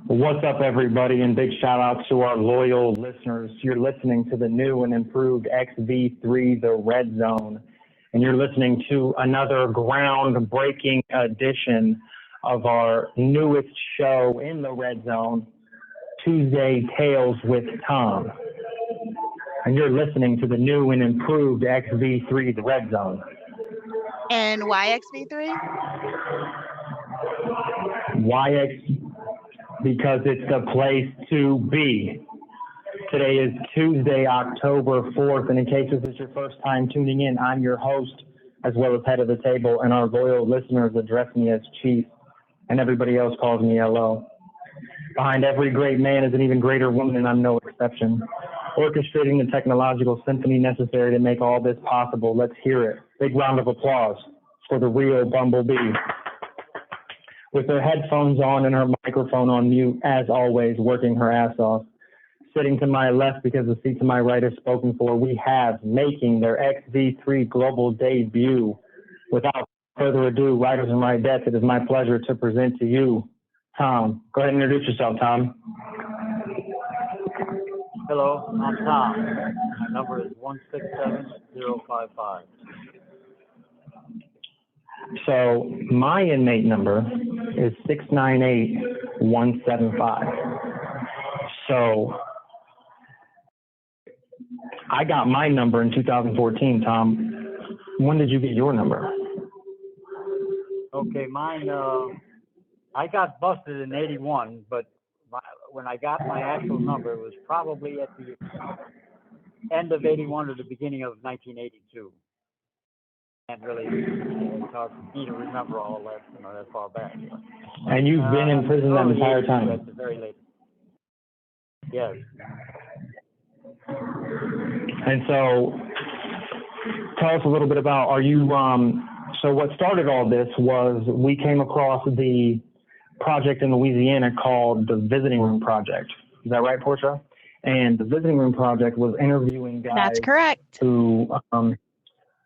What's up, everybody, and big shout out to our loyal listeners. You're listening to the new and improved XV3, The Red Zone, and you're listening to another groundbreaking edition of our newest show in the Red Zone, Tuesday Tales with Tom. And you're listening to the new and improved XV3, The Red Zone. And why XV3? Because it's the place to be. Today is Tuesday, October 4th, and in case this is your first time tuning in, I'm your host as well as head of the table, and our loyal listeners address me as Chief, and everybody else calls me LO. Behind every great man is an even greater woman, and I'm no exception. Orchestrating the technological symphony necessary to make all this possible. Let's hear it. Big round of applause for the real Bumblebee. With her headphones on and her microphone on mute, as always, working her ass off. Sitting to my left because the seat to my right is spoken for, we have making their XV3 global debut. Without further ado, Riders and Ridettes, it is my pleasure to present to you, Tom. Go ahead and introduce yourself, Tom. Hello, I'm Tom. My number is 167055. So my inmate number is 698175. So I got my number in 2014, Tom. When did you get your number? Okay, mine, I got busted in 81, but when I got my actual number, it was probably at the end of 81 or the beginning of 1982. Can't really, it's hard for me to remember all that, that far back. And you've been in prison that entire time? At the very latest. Yes. And so, tell us a little bit about, so what started all this was we came across the project in Louisiana called the Visiting Room Project. Is that right, Portia? And the Visiting Room Project was interviewing guys. That's correct.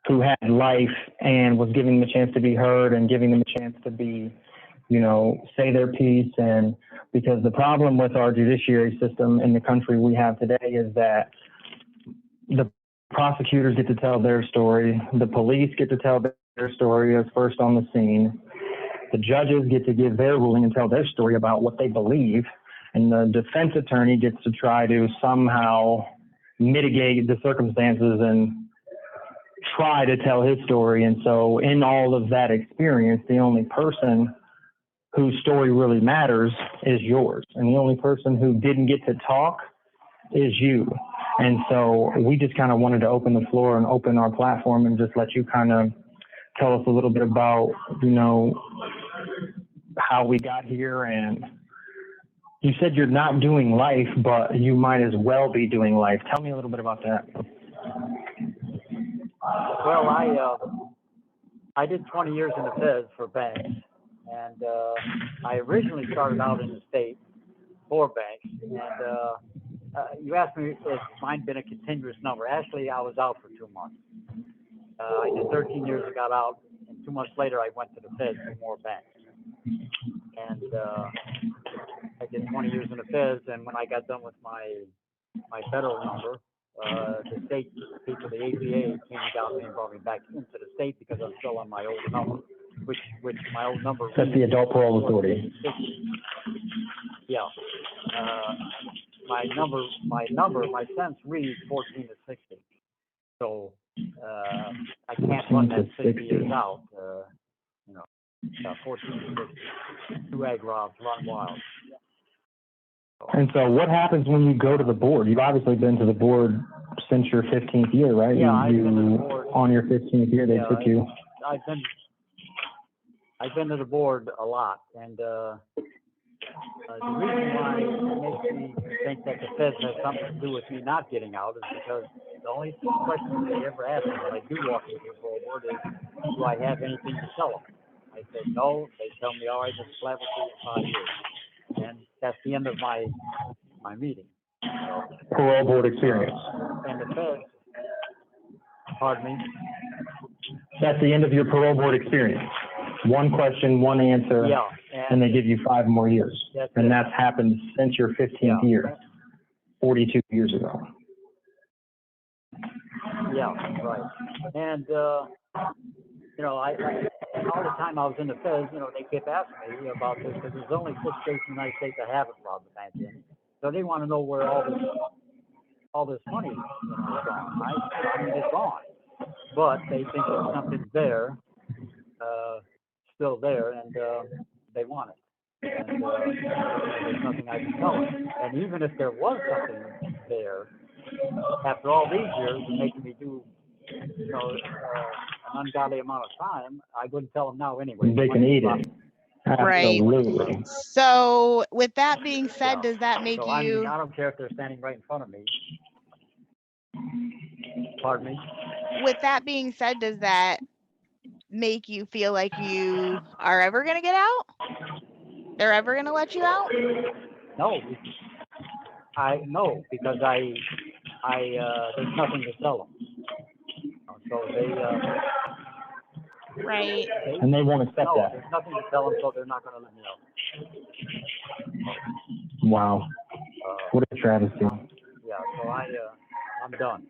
Who had life and was giving them a chance to be heard and giving them a chance to be, say their piece. And because the problem with our judiciary system in the country we have today is that the prosecutors get to tell their story, the police get to tell their story as first on the scene, the judges get to give their ruling and tell their story about what they believe, and the defense attorney gets to try to somehow mitigate the circumstances and try to tell his story. And so in all of that experience, the only person whose story really matters is yours. And the only person who didn't get to talk is you. And so we just kind of wanted to open the floor and open our platform and just let you kind of tell us a little bit about, how we got here. And you said you're not doing life, but you might as well be doing life. Tell me a little bit about that. Well, I did 20 years in the Feds for banks, and I originally started out in the state for banks. And you asked me if mine been a continuous number. Actually, I was out for 2 months. I did 13 years and got out, and 2 months later, I went to the Feds for more banks. And I did 20 years in the Feds, and when I got done with my federal number, the state people, the APA, came and got me and brought me back into the state because I'm still on my old number, which my old number. That's the Adult Parole Authority. Yeah. My sentence reads 14 to 60. So I can't run that 60 years out. 14 to 60. 2 egg robs, run wild. And so what happens when you go to the board? You've obviously been to the board since your 15th year, right? Yeah, I've been to the board. On your 15th year, they took you. I've been to the board a lot, and the reason why it makes me think that the Feds has something to do with me not getting out is because the only question they ever ask me when I do walk into the parole board is, do I have anything to tell them? I said no. They tell me, all right, just slap it for 5 years. And that's the end of my meeting. Parole board experience. And the Feds, pardon me? That's the end of your parole board experience. One question, one answer, Yeah, and they give you 5 more years. that's And it. that's happened since your 15th Yeah. year, 42 years ago. Yeah, right. And, you know, I all the time I was in the feds, you know, they kept asking me about this because there's only 6 states in the United States that haven't robbed the bank in. So they want to know where all this money, you know, is gone. I mean, it's gone, but they think that something's there, still there, and they want it. And there's nothing I can tell them. And even if there was something there, after all these years of making me do, you know, an ungodly amount of time, I wouldn't tell them now anyway. They can eat it. Right. Absolutely. So with that being said, Yeah. does that make So I mean, you, I don't care if they're standing right in front of me. Pardon me? with that being said, does that make you feel like you are ever going to get out? They're ever going to let you out? No, no, because there's nothing to tell them. So Right. And they won't accept no, that. there's nothing to tell them, so they're not going to let me out. Wow. What a travesty. Yeah, so I'm done.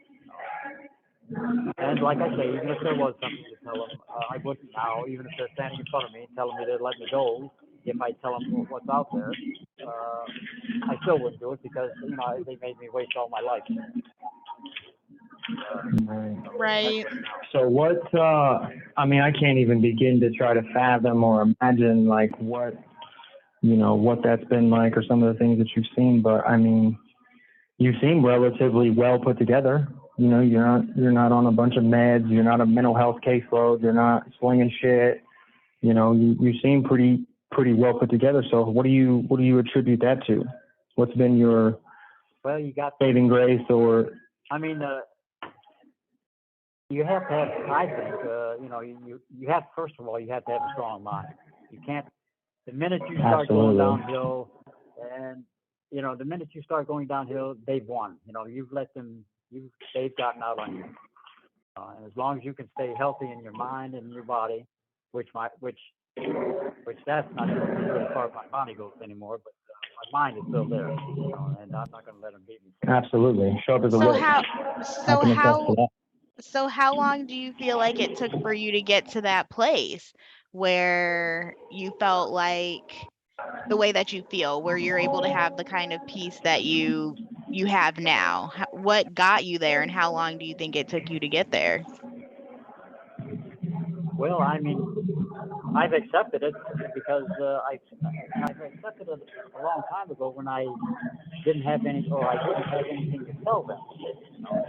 And like I say, even if there was something to tell them, I wouldn't now, even if they're standing in front of me telling me to let me go, if I tell them what's out there, I still wouldn't do it because, you know, they made me waste all my life. Right. So what, I mean, I can't even begin to try to fathom or imagine like what, you know, what that's been like or some of the things that you've seen, but I mean, you seem relatively well put together. You know, you're not on a bunch of meds, you're not a mental health caseload, you're not slinging shit. You know, you seem pretty well put together. So what do you attribute that to? What's been your Well, saving grace or? I mean, you have to have, I think, you know, you have, first of all, you have to have a strong mind. You can't, the minute you start Absolutely. going downhill, and, you know, the minute you start going downhill, they've won. You know, you've let them, they've gotten out on you. And as long as you can stay healthy in your mind and your body, which that's not really part of my body goes anymore, but my mind is still there, you know, and I'm not going to let them beat me. Absolutely. Sharp as a So whip. how, I so can attest to how, that. so how long do you feel like it took for you to get to that place where you felt like the way that you feel, where you're able to have the kind of peace that you have now? What got you there, and how long do you think it took you to get there? Well, I mean, I've accepted it because I've accepted it a long time ago when I didn't have any, or I didn't have anything to tell them. You know?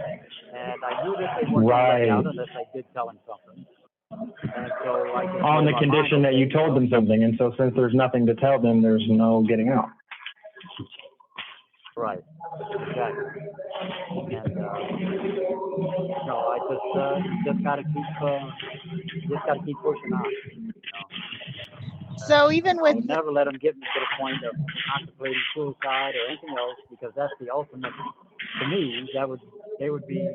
And I knew that they weren't going to let me out unless I did tell them something. And so I just On made the my condition mind, that you okay, told them something, and so since there's nothing to tell them, there's no getting out. Right, exactly. And no, I just got to keep pushing on. You know? So even I with, would never let them get me to the point of contemplating suicide or anything else, because that's the ultimate. To me, they would be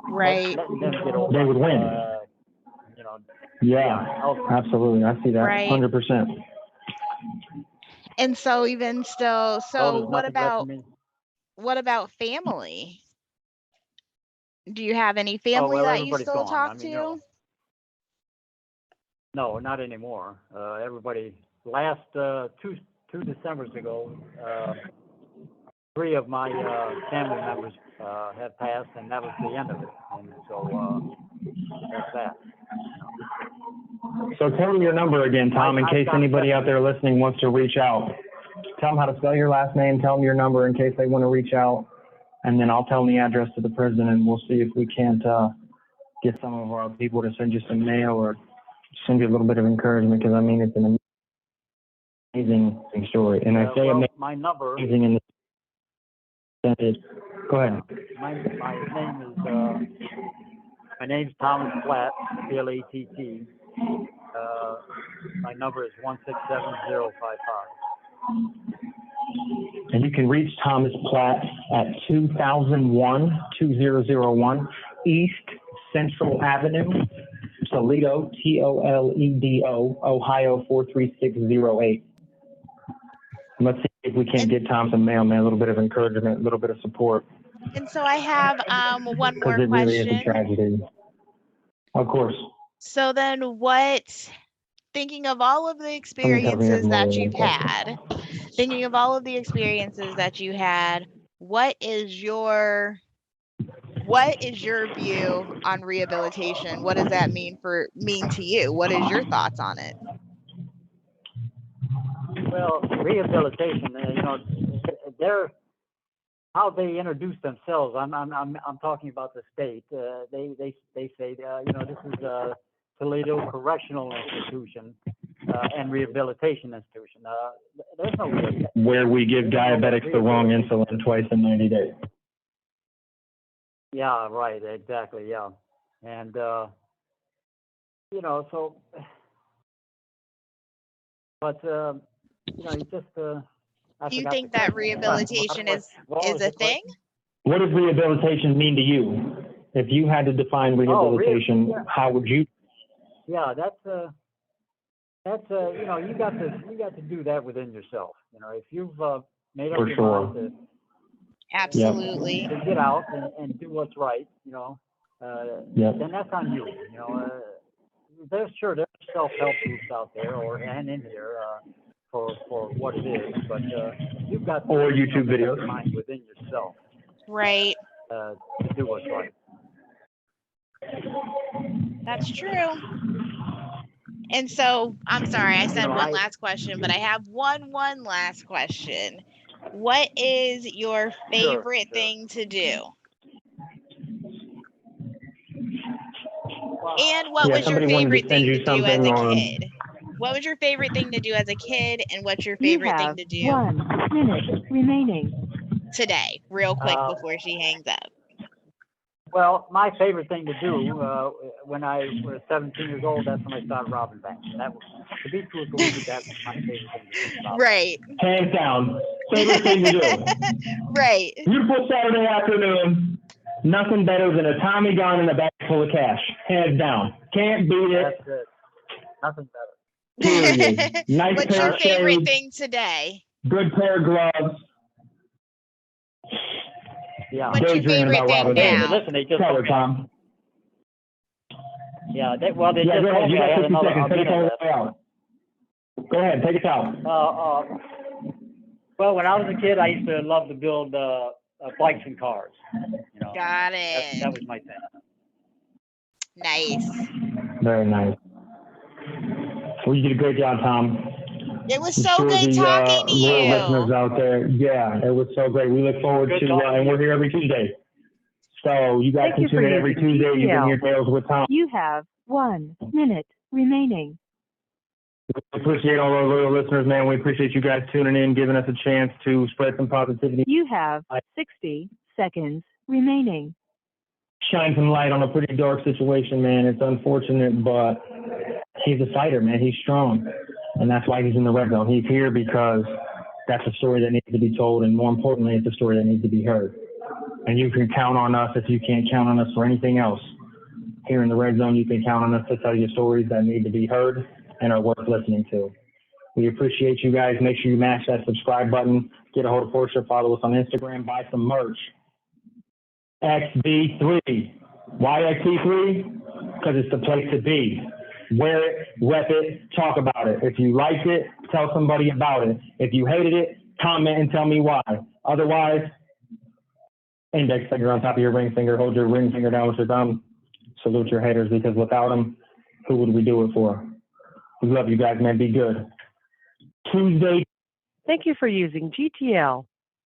right, letting them get over. They would win. You know. Yeah, ultimately. absolutely. I see that. Right. 100%. and so even still, so there's nothing left for me. what about family? Do you have any family well, that you everybody's still gone. talk I mean, to? you know, no, not anymore. Everybody. Last 2 Decembers ago, 3 of my family members have passed, and that was the end of it. And so that's that. So tell them your number again, Tom, in case anybody out there listening wants to reach out. Tell them how to spell your last name. Tell them your number in case they want to reach out. And then I'll tell them the address to the prison, and we'll see if we can't get some of our people to send you some mail or send you a little bit of encouragement, because, I mean, it's an amazing story. And I say well, my number. amazing in the sense. Go ahead. My name's Thomas Platt, Platt. My number is 167-055. And you can reach Thomas Platt at 2001 East Central Avenue, Toledo, Toledo, Ohio 43608. Let's see if we can't get Tom some mail, man. A little bit of encouragement, a little bit of support, And so I have one because more it really is a question. tragedy. Of course. So then thinking of all of the Somebody experiences has more that than you've one question. had, thinking of all of the experiences that you had, what is your view on rehabilitation? What does that mean to you? What is your thoughts on it? Well, rehabilitation, how they introduce themselves. I'm talking about the state. They say, this is Toledo Correctional Institution and Rehabilitation Institution. There's no Where we give diabetics the wrong insulin twice in 90 days. Yeah, right, exactly, yeah. And, so, but, you just, Do you think that rehabilitation is a thing? What does rehabilitation mean to you? If you had to define rehabilitation, how would you? Yeah, that's you got to do that within yourself. If you've made up For your sure. mind to Absolutely. get out and do what's right, then that's on you. There's self-help groups out there and in here for what it is, but you've got to, Or YouTube make up videos. your mind within yourself Right. to do what's right. That's true. And so, I'm sorry, I said one last question, but I have one last question. What is your favorite thing to do? And what was your favorite thing to do as a kid? What was your favorite thing to do as a kid, and what's your favorite thing to do 1 minute remaining today, real quick, before she hangs up? Well, my favorite thing to do when I was 17 years old, that's when I started robbing banks. That was, to be truthful with you, that's my favorite thing to do. Right. Hands down, favorite thing to do. Right. Beautiful Saturday afternoon. Nothing better than a Tommy gun and a bag full of cash. Hands down. Can't beat it. That's it. Nothing better. Period. Nice What's pair your of favorite shades, thing today? good pair of gloves. Yeah. What's your Daydreaming favorite about thing robbing now? banks. Listen, they just Tell her, Tom. Yeah, they Yeah, just go ahead. told me You I got had 50 another seconds. Take it all minute the way out. Go ahead. Take it out. left. Well, when I was a kid, I used to love to build bikes and cars. Got it. That was my thing. Nice. Very nice. Well, you did a great job, Tom. It was I'm so sure good the talking to loyal listeners you. out there, yeah, it was so great. We look forward Good to, talking to and we're you. here every Tuesday. So you guys Thank can you for tune in every using Tuesday. You can GTL. hear Tales with Tom. You have 1 minute remaining. We appreciate all our loyal listeners, man. We appreciate you guys tuning in, giving us a chance to spread some positivity, You have 60 seconds remaining. shine some light on a pretty dark situation, man. It's unfortunate, but he's a fighter, man. He's strong. And that's why he's in the red zone. He's here because that's a story that needs to be told. And more importantly, it's a story that needs to be heard. And you can count on us if you can't count on us for anything else. Here in the red zone, you can count on us to tell you stories that need to be heard and are worth listening to. We appreciate you guys. Make sure you mash that subscribe button. Get a hold of Portia. Follow us on Instagram. Buy some merch. XB3. Why XB3? Because it's the place to be. Wear it, rep it, talk about it. If you liked it, tell somebody about it. If you hated it, comment and tell me why. Otherwise, index finger on top of your ring finger. Hold your ring finger down with your thumb. Salute your haters, because without them, who would we do it for? We love you guys, man. Be good. Tuesday. Thank you for using GTL.